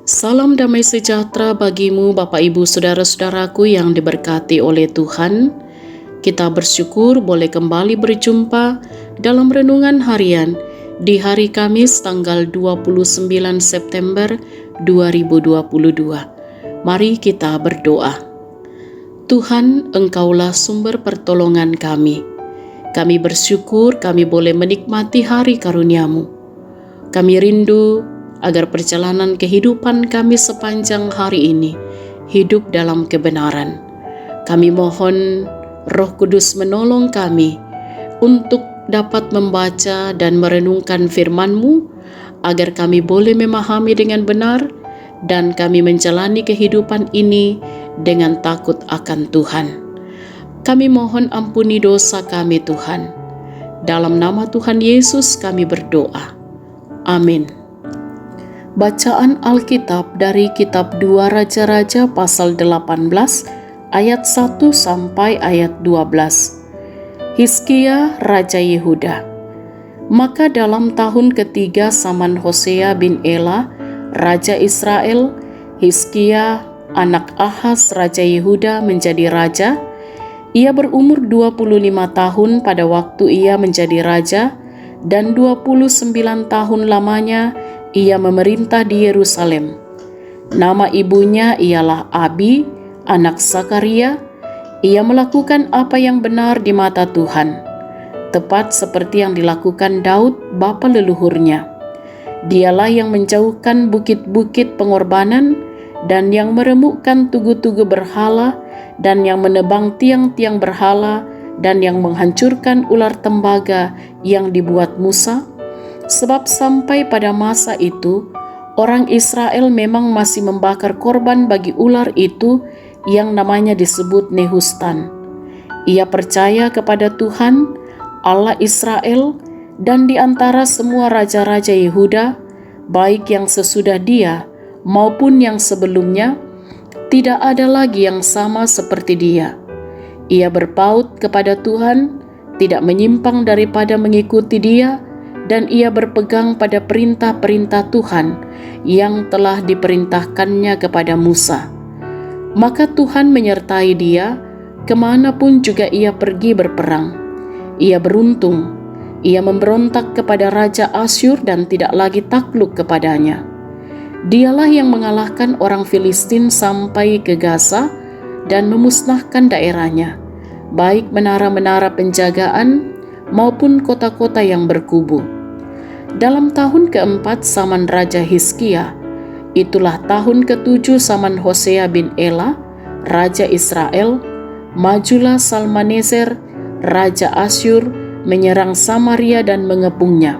Salam damai sejahtera bagimu Bapak Ibu Saudara-saudaraku yang diberkati oleh Tuhan. Kita bersyukur boleh kembali berjumpa dalam renungan harian di hari Kamis tanggal 29 September 2022. Mari kita berdoa. Tuhan, Engkaulah sumber pertolongan kami. Kami bersyukur kami boleh menikmati hari karunia-Mu. Kami rindu agar perjalanan kehidupan kami sepanjang hari ini hidup dalam kebenaran. Kami mohon Roh Kudus menolong kami untuk dapat membaca dan merenungkan firman-Mu agar kami boleh memahami dengan benar dan kami menjalani kehidupan ini dengan takut akan Tuhan. Kami mohon ampuni dosa kami Tuhan. Dalam nama Tuhan Yesus kami berdoa. Amin. Bacaan Alkitab dari kitab 2 Raja-Raja pasal 18 ayat 1 sampai ayat 12. Hizkia Raja Yehuda. Maka dalam tahun ketiga zaman Hosea bin Ela Raja Israel, Hizkia anak Ahaz Raja Yehuda menjadi raja. Ia berumur 25 tahun pada waktu ia menjadi raja, dan 29 tahun lamanya ia memerintah di Yerusalem. Nama ibunya ialah Abi, anak Zakaria. Ia melakukan apa yang benar di mata Tuhan, tepat seperti yang dilakukan Daud bapa leluhurnya. Dialah yang menjauhkan bukit-bukit pengorbanan dan yang meremukkan tugu-tugu berhala dan yang menebang tiang-tiang berhala dan yang menghancurkan ular tembaga yang dibuat Musa. Sebab sampai pada masa itu, orang Israel memang masih membakar korban bagi ular itu yang namanya disebut Nehustan. Ia percaya kepada Tuhan, Allah Israel, dan di antara semua raja-raja Yehuda, baik yang sesudah dia maupun yang sebelumnya, tidak ada lagi yang sama seperti dia. Ia berpaut kepada Tuhan, tidak menyimpang daripada mengikuti dia, dan ia berpegang pada perintah-perintah Tuhan yang telah diperintahkannya kepada Musa. Maka Tuhan menyertai dia kemanapun juga ia pergi berperang. Ia beruntung, ia memberontak kepada Raja Asyur dan tidak lagi takluk kepadanya. Dialah yang mengalahkan orang Filistin sampai ke Gaza dan memusnahkan daerahnya, baik menara-menara penjagaan maupun kota-kota yang berkubu. Dalam tahun keempat zaman Raja Hizkia, itulah tahun ketujuh zaman Hosea bin Ela, Raja Israel, majulah Salmaneser, Raja Asyur, menyerang Samaria dan mengepungnya.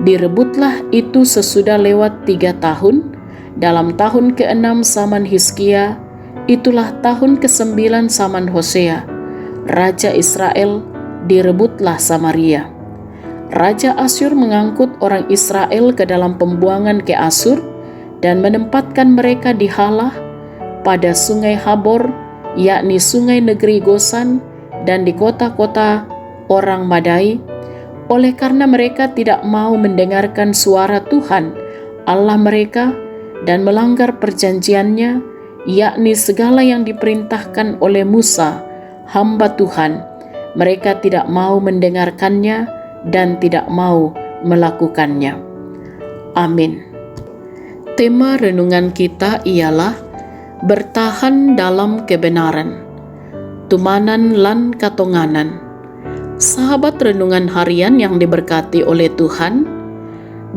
Direbutlah itu sesudah lewat 3 tahun. Dalam tahun ke-6 zaman Hizkia, itulah tahun ke-9 zaman Hosea, Raja Israel, direbutlah Samaria. Raja Asyur mengangkut orang Israel ke dalam pembuangan ke Asur dan menempatkan mereka di Halah pada sungai Habor, yakni sungai negeri Gosan, dan di kota-kota orang Madai, oleh karena mereka tidak mau mendengarkan suara Tuhan Allah mereka dan melanggar perjanjiannya, yakni segala yang diperintahkan oleh Musa, hamba Tuhan. Mereka tidak mau mendengarkannya dan tidak mau melakukannya. Amin. Tema renungan kita ialah bertahan dalam kebenaran. Tumanan lan katonganan. Sahabat renungan harian yang diberkati oleh Tuhan,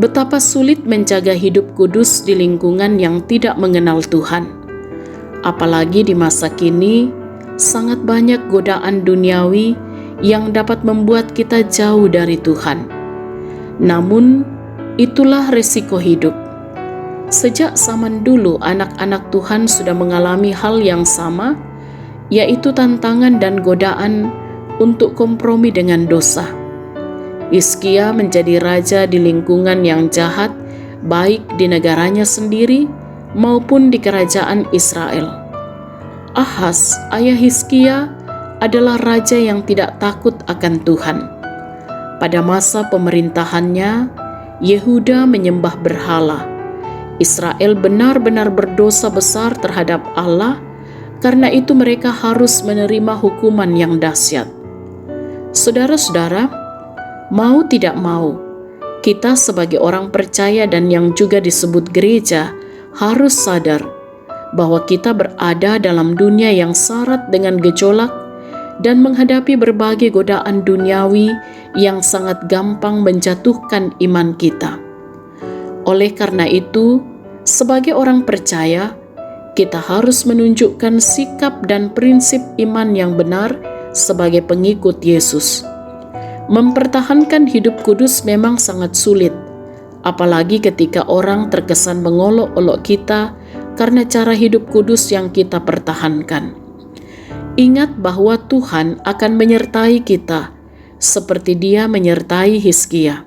betapa sulit menjaga hidup kudus di lingkungan yang tidak mengenal Tuhan. Apalagi di masa kini, sangat banyak godaan duniawi yang dapat membuat kita jauh dari Tuhan. Namun, itulah resiko hidup. Sejak zaman dulu, anak-anak Tuhan sudah mengalami hal yang sama, yaitu tantangan dan godaan untuk kompromi dengan dosa. Hizkia menjadi raja di lingkungan yang jahat, baik di negaranya sendiri maupun di kerajaan Israel. Ahaz, ayah Hizkia, adalah raja yang tidak takut akan Tuhan. Pada masa pemerintahannya, Yehuda menyembah berhala. Israel benar-benar berdosa besar terhadap Allah, karena itu mereka harus menerima hukuman yang dahsyat. Saudara-saudara, mau tidak mau, kita sebagai orang percaya dan yang juga disebut gereja harus sadar bahwa kita berada dalam dunia yang syarat dengan gejolak dan menghadapi berbagai godaan duniawi yang sangat gampang menjatuhkan iman kita. Oleh karena itu, sebagai orang percaya, kita harus menunjukkan sikap dan prinsip iman yang benar sebagai pengikut Yesus. Mempertahankan hidup kudus memang sangat sulit, apalagi ketika orang terkesan mengolok-olok kita karena cara hidup kudus yang kita pertahankan. Ingat bahwa Tuhan akan menyertai kita seperti Dia menyertai Hizkia.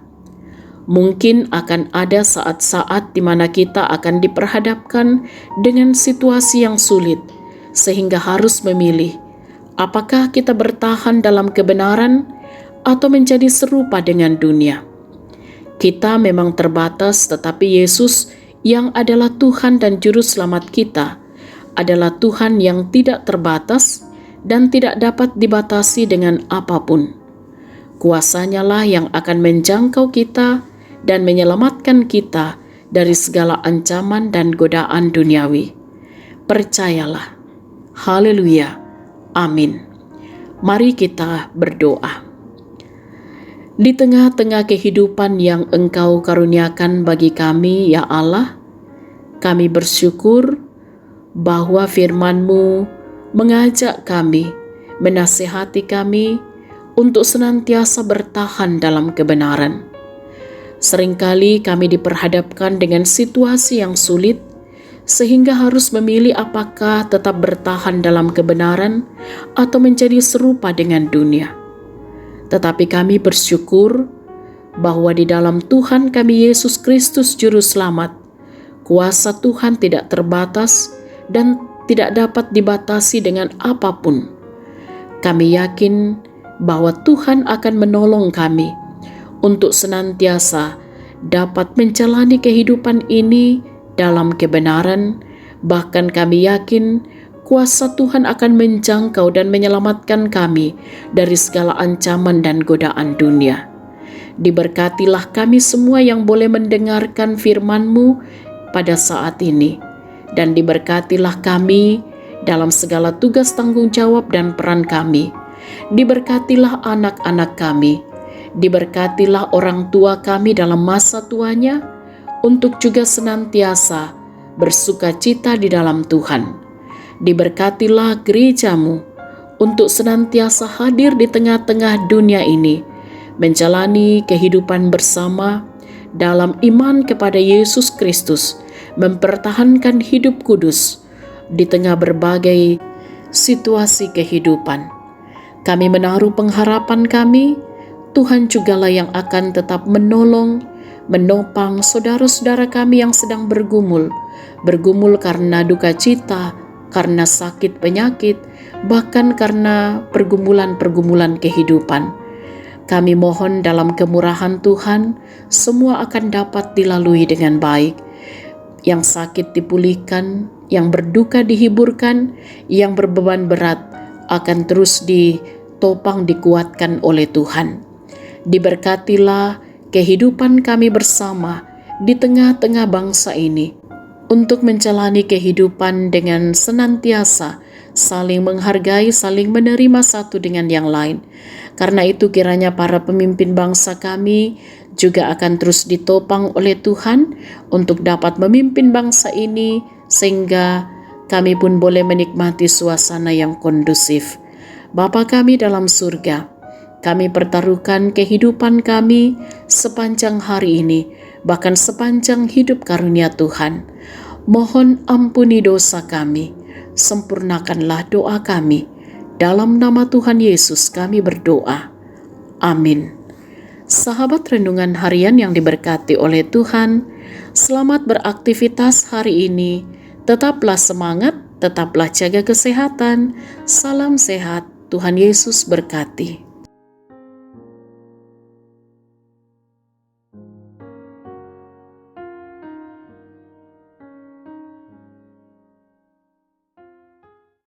Mungkin akan ada saat-saat di mana kita akan diperhadapkan dengan situasi yang sulit, sehingga harus memilih apakah kita bertahan dalam kebenaran atau menjadi serupa dengan dunia. Kita memang terbatas, tetapi Yesus yang adalah Tuhan dan Juru Selamat kita adalah Tuhan yang tidak terbatas dan tidak dapat dibatasi dengan apapun. Kuasanya lah yang akan menjangkau kita dan menyelamatkan kita dari segala ancaman dan godaan duniawi. Percayalah. Haleluya. Amin. Mari kita berdoa. Di tengah-tengah kehidupan yang Engkau karuniakan bagi kami, ya Allah, kami bersyukur bahwa firman-Mu mengajak kami, menasihati kami untuk senantiasa bertahan dalam kebenaran. Seringkali kami diperhadapkan dengan situasi yang sulit, sehingga harus memilih apakah tetap bertahan dalam kebenaran atau menjadi serupa dengan dunia. Tetapi kami bersyukur bahwa di dalam Tuhan kami Yesus Kristus Juru Selamat, kuasa Tuhan tidak terbatas dan tidak dapat dibatasi dengan apapun. Kami yakin bahwa Tuhan akan menolong kami untuk senantiasa dapat menjalani kehidupan ini dalam kebenaran. Bahkan kami yakin kuasa Tuhan akan menjangkau dan menyelamatkan kami dari segala ancaman dan godaan dunia. Diberkatilah kami semua yang boleh mendengarkan firman-Mu pada saat ini, dan diberkatilah kami dalam segala tugas tanggung jawab dan peran kami. Diberkatilah anak-anak kami, diberkatilah orang tua kami dalam masa tuanya, untuk juga senantiasa bersuka cita di dalam Tuhan. Diberkatilah gereja-Mu untuk senantiasa hadir di tengah-tengah dunia ini, menjalani kehidupan bersama dalam iman kepada Yesus Kristus, mempertahankan hidup kudus di tengah berbagai situasi kehidupan. Kami menaruh pengharapan kami, Tuhan jugalah yang akan tetap menolong, menopang saudara-saudara kami yang sedang bergumul karena duka cita, karena sakit penyakit, bahkan karena pergumulan-pergumulan kehidupan. Kami mohon dalam kemurahan Tuhan, semua akan dapat dilalui dengan baik. Yang sakit dipulihkan, yang berduka dihiburkan, yang berbeban berat akan terus ditopang, dikuatkan oleh Tuhan. Diberkatilah kehidupan kami bersama di tengah-tengah bangsa ini, untuk menjalani kehidupan dengan senantiasa saling menghargai, saling menerima satu dengan yang lain. Karena itu kiranya para pemimpin bangsa kami juga akan terus ditopang oleh Tuhan untuk dapat memimpin bangsa ini, sehingga kami pun boleh menikmati suasana yang kondusif. Bapa kami dalam surga, kami pertaruhkan kehidupan kami sepanjang hari ini, bahkan sepanjang hidup karunia Tuhan. Mohon ampuni dosa kami, sempurnakanlah doa kami. Dalam nama Tuhan Yesus kami berdoa. Amin. Sahabat renungan harian yang diberkati oleh Tuhan, selamat beraktivitas hari ini. Tetaplah semangat, tetaplah jaga kesehatan. Salam sehat, Tuhan Yesus berkati.